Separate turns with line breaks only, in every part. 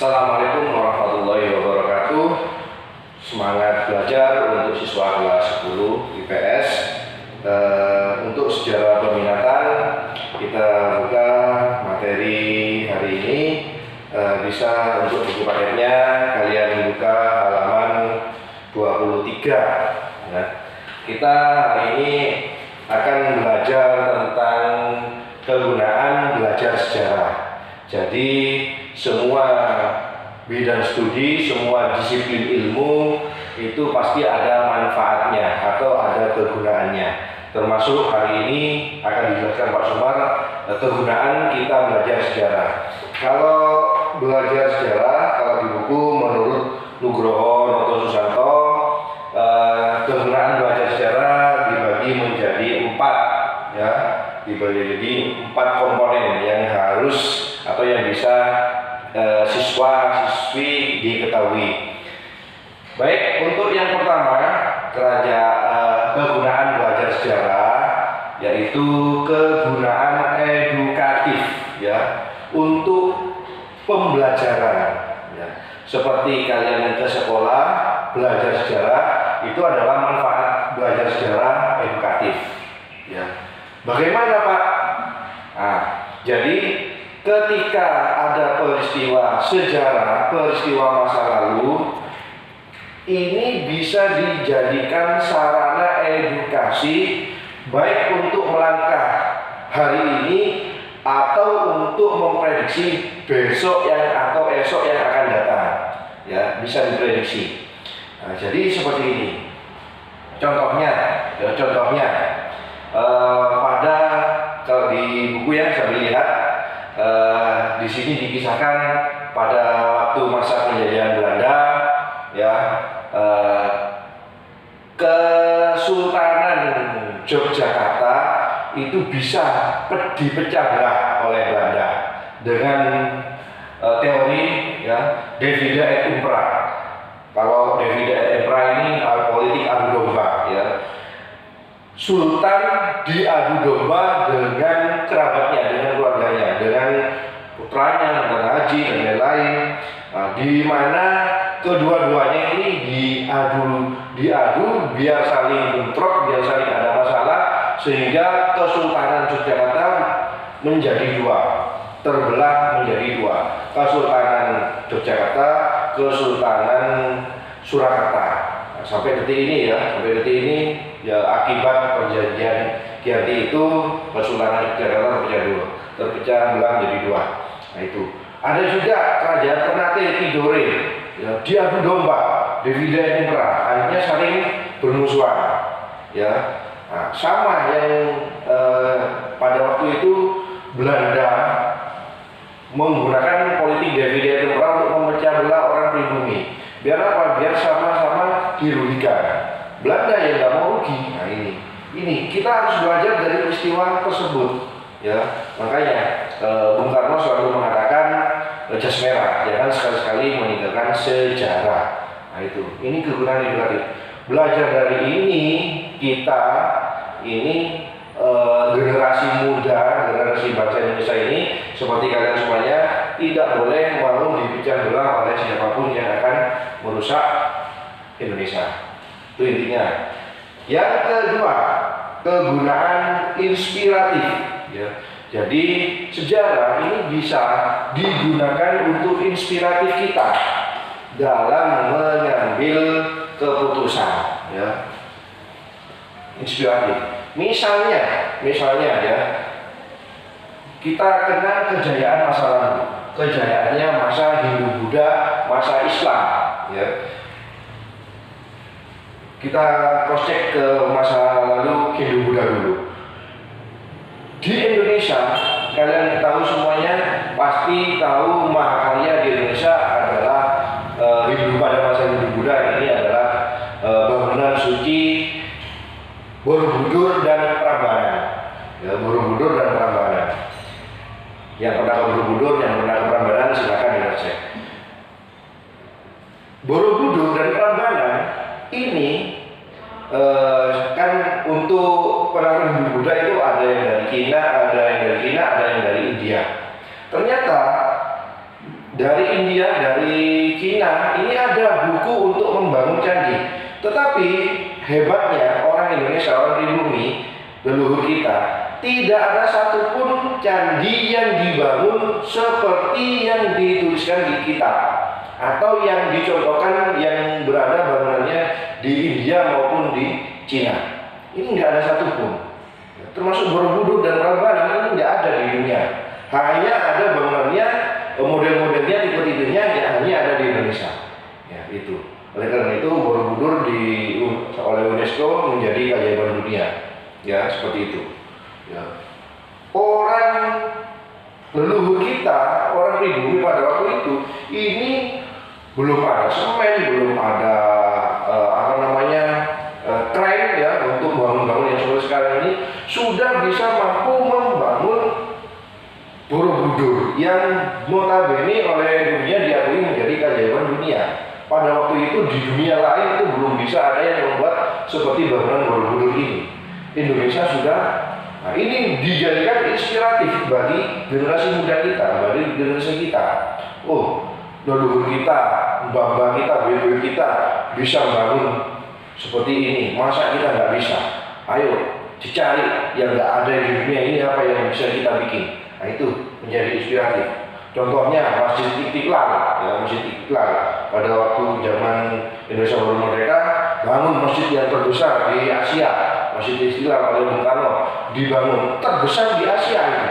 Assalamualaikum warahmatullahi wabarakatuh. Semangat belajar untuk siswa kelas 10 IPS. Untuk sejarah peminatan, kita buka materi hari ini. Bisa untuk buku paketnya kalian buka halaman 23. Kita hari ini akan belajar tentang kegunaan belajar sejarah. Jadi semua bidang studi, semua disiplin ilmu itu pasti ada manfaatnya atau ada kegunaannya. Termasuk hari ini akan dijelaskan Pak Sumar kegunaan kita belajar sejarah. Kalau belajar sejarah, kalau di buku menurut Nugroho Noto Susanto, kegunaan belajar sejarah dibagi menjadi 4, ya, dibagi jadi 4 komponen yang harus atau yang bisa siswa-siswi diketahui. Baik, untuk yang pertama, kegunaan belajar sejarah yaitu kegunaan edukatif, ya, untuk pembelajaran. Ya. Seperti kalian ke sekolah belajar sejarah, itu adalah manfaat belajar sejarah edukatif. Ya. Bagaimana, Pak? Jadi ketika ada peristiwa sejarah, peristiwa masa lalu, ini bisa dijadikan sarana edukasi baik untuk melangkah hari ini atau untuk memprediksi besok atau esok yang akan datang. Ya, bisa diprediksi. Jadi seperti ini. Contohnya, pada kalau di buku yang saya lihat, di sini dikisahkan pada waktu masa penjajahan Belanda, ya, Kesultanan Yogyakarta itu bisa dipecah belah oleh Belanda dengan teori, ya, divide et impera. Kalau divide et impera ini politik adu domba, ya. Sultan diadu domba dengan kerabatnya, dengan keluarganya, dengan putranya, dengan haji dan lain-lain. Di mana kedua-duanya ini diadu biar saling bentrok, biar saling ada masalah, sehingga Kesultanan Yogyakarta menjadi 2, terbelah menjadi 2. Kesultanan Yogyakarta, Kesultanan Surakarta. Sampai detik ini, ya, akibat perjanjian Giyanti itu Kesultanan Yogyakarta terpecah belah menjadi 2. Nah, itu. Ada juga kerajaan Ternate Tidore, ya, diadu domba, divide et impera, akhirnya saling bermusuhan, ya. Nah, sama yang pada waktu itu Belanda menggunakan politik divide et impera untuk memecah belah orang pribumi. Biar apa? Biar sama-sama dirugikan. Belanda yang nggak mau rugi. Nah, ini kita harus belajar dari peristiwa tersebut, ya. Makanya Bung Karno selalu mengatakan jas merah, jangan sekali-sekali meninggalkan sejarah. Nah, itu. Ini kegunaan edukatif. Belajar dari ini, kita ini generasi muda, generasi bangsa Indonesia ini, seperti kalian semuanya, tidak boleh mau dipecah belah oleh siapapun yang akan merusak Indonesia. Itu intinya. Yang kedua, kegunaan inspiratif, ya. Jadi sejarah ini bisa digunakan untuk inspiratif kita dalam mengambil keputusan, ya. Inspiratif. Misalnya, ya, kita kenal kejayaan masa lalu, kejayaannya masa Hindu-Buddha, masa Islam, ya. Kita cross check ke masa lalu Hindu-Buddha dulu. Di Indonesia, kalian tahu semuanya, pasti tahu mahakarya di Indonesia adalah pada masa Hindu-Buddha ini adalah bangunan suci Borobudur dan Prambanan. Ya, Borobudur dan Prambanan. Yang pernah ke Borobudur, yang pernah ke Prambanan, silakan dicek. Borobudur dan Prambanan ini kan untuk penanganan Hindu-Buddha itu ada yang dari Cina, ada yang dari India. Ternyata dari India, dari Cina, ini ada buku untuk membangun candi. Tetapi hebatnya orang Indonesia, orang pribumi, leluhur kita, tidak ada satupun candi yang dibangun seperti yang dituliskan di kitab atau yang dicontohkan yang berada bangunannya di India maupun di Cina. Ini nggak ada satupun. Termasuk Borobudur dan Prambanan ini nggak ada di dunia. Hanya ada bangunannya, model-modelnya, tipe-tipenya yang hanya ada di Indonesia. Ya, itu. Oleh karena itu Borobudur oleh UNESCO menjadi keajaiban dunia. Ya, seperti itu. Ya. Orang leluhur kita, orang pribumi pada waktu itu, ini belum ada semen, belum ada kren ya untuk bangun-bangun yang seperti sekarang ini, sudah bisa mampu membangun Borobudur yang notabene oleh dunia diakui menjadi keajaiban dunia. Pada waktu itu di dunia lain itu belum bisa ada yang membuat seperti bangunan Borobudur ini. Indonesia sudah. Nah, ini dijadikan inspiratif bagi generasi muda kita, bagi generasi kita. Oh, leluhur kita, mbah-mbah kita, bibir kita bisa bangun seperti ini. Masa kita nggak bisa? Ayo dicari yang nggak ada di dunia ini, apa yang bisa kita bikin. Nah, itu menjadi inspiratif. Contohnya Masjid Istiqlal, ya, Masjid Istiqlal pada waktu zaman Indonesia baru merdeka, bangun masjid yang terbesar di Asia. Masjid Istiqlal oleh Bung Karno dibangun terbesar di Asia ini.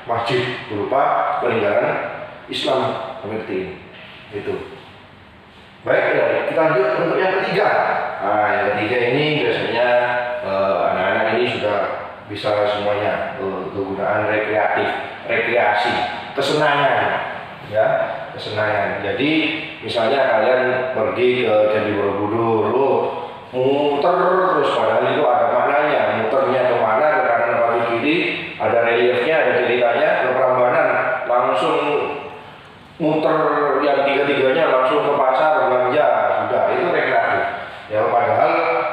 Masjid berupa peninggalan Islam seperti ini. Itu. Baik, ya, kita lanjut untuk yang ketiga. Nah, yang ketiga ini biasanya anak-anak ini sudah bisa semuanya kegunaan rekreasi, kesenangan, ya, kesenangan. Jadi misalnya kalian pergi ke Candi Borobudur, muter terus, padahal itu ada maknanya. Muternya kemana, ke kanan atau ke kiri, ada reliefnya, ada ceritanya. Ke Prambanan langsung muter yang tiga-tiganya langsung ke pasar belanja, sudah itu rekreatif. Ya, padahal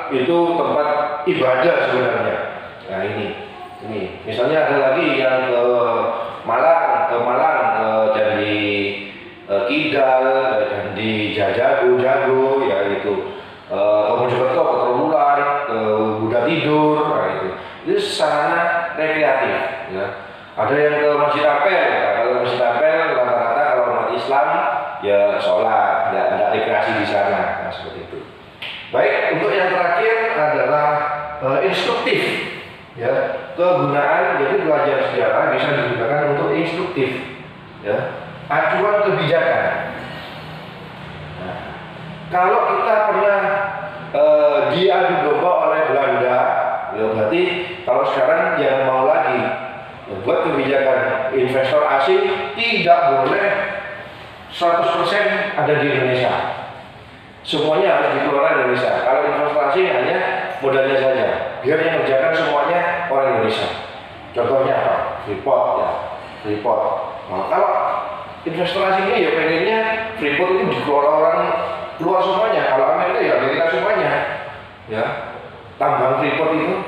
itu tempat ibadah sebenarnya. Nah, ini misalnya ada lagi yang ke Malang, ke Candi Kidal, Candi Jago, ya itu. Ke Mojokerto, ke Trawulan, ke Buddha Tidur, nah itu sarana rekreatif. Ya. Ada yang ke Masjid Ampel. Nah, kalau Masjid Ampel rata-rata kalau umat Islam ya sholat, nggak rekreasi di sana. Nah, seperti itu. Baik, untuk yang terakhir adalah instruktif. Ya, kegunaan, jadi belajar sejarah bisa digunakan untuk instruktif. Ya, acuan kebijakan. Nah, kalau kita pernah diadu domba oleh Belanda, ya berarti kalau sekarang jangan mau lagi buat kebijakan investor asing tidak boleh 100% ada di Indonesia. Semuanya harus dikelola Indonesia. Kalau investasi hanya modalnya saja, biar yang mengerjakan semuanya orang Indonesia. Contohnya apa? Freeport, ya, Freeport. Nah, kalau investasinya ya pengennya Freeport itu dikelola orang luar semuanya. Kalau Amerika ya Amerika semuanya. Ya, tambang Freeport itu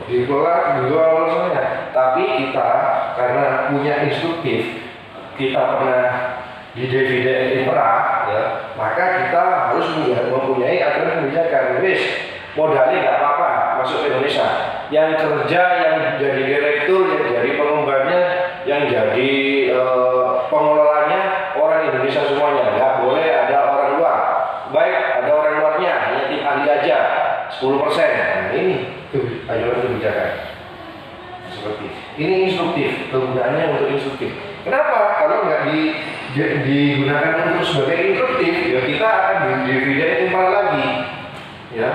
dikelola semuanya. Tapi kita karena punya instruktif, kita pernah di dividen impera, ya, maka kita harus mempunyai aturan kebijakan. Wis, modalnya nggak apa-apa masuk ke Indonesia. Yang kerja, yang jadi direktur, yang jadi pengembangnya, yang jadi pengelolanya orang Indonesia semuanya. Nggak boleh ada orang luar. Baik, ada orang luarnya, hanya tim ahli aja 10%. Nah, ini aturan kebijakan. Seperti ini instruktif, kegunaannya untuk instruktif. Kenapa? Kalau nggak digunakan untuk sebagai instruktif, ya kita akan dividen impera lagi. Ya,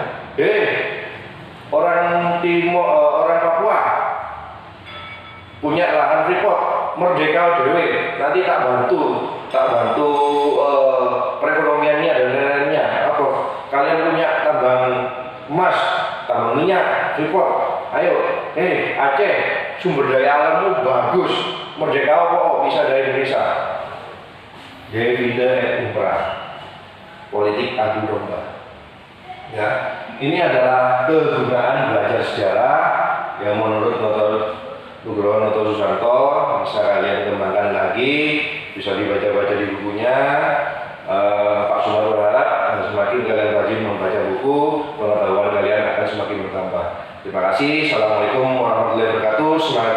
orang Timur, orang Papua punya lahan Freeport, merdeka dewe, nanti tak bantu perekonomiannya dan lain-lainnya. Apa? Kalian punya tambang emas, tambang minyak, Freeport, ayo, Aceh, sumber daya alammu bagus, merdeka apa? Bisa dari Indonesia. Dividen impera, politik adu domba. Ya, ini adalah kegunaan belajar sejarah yang menurut Dr. Nugroho Noto Susanto bisa kalian kembangkan lagi bisa dibaca-baca di bukunya. Pak Sumar berharap semakin kalian rajin membaca buku, pengetahuan kalian akan semakin bertambah. Terima kasih. Assalamualaikum warahmatullahi wabarakatuh. Semangat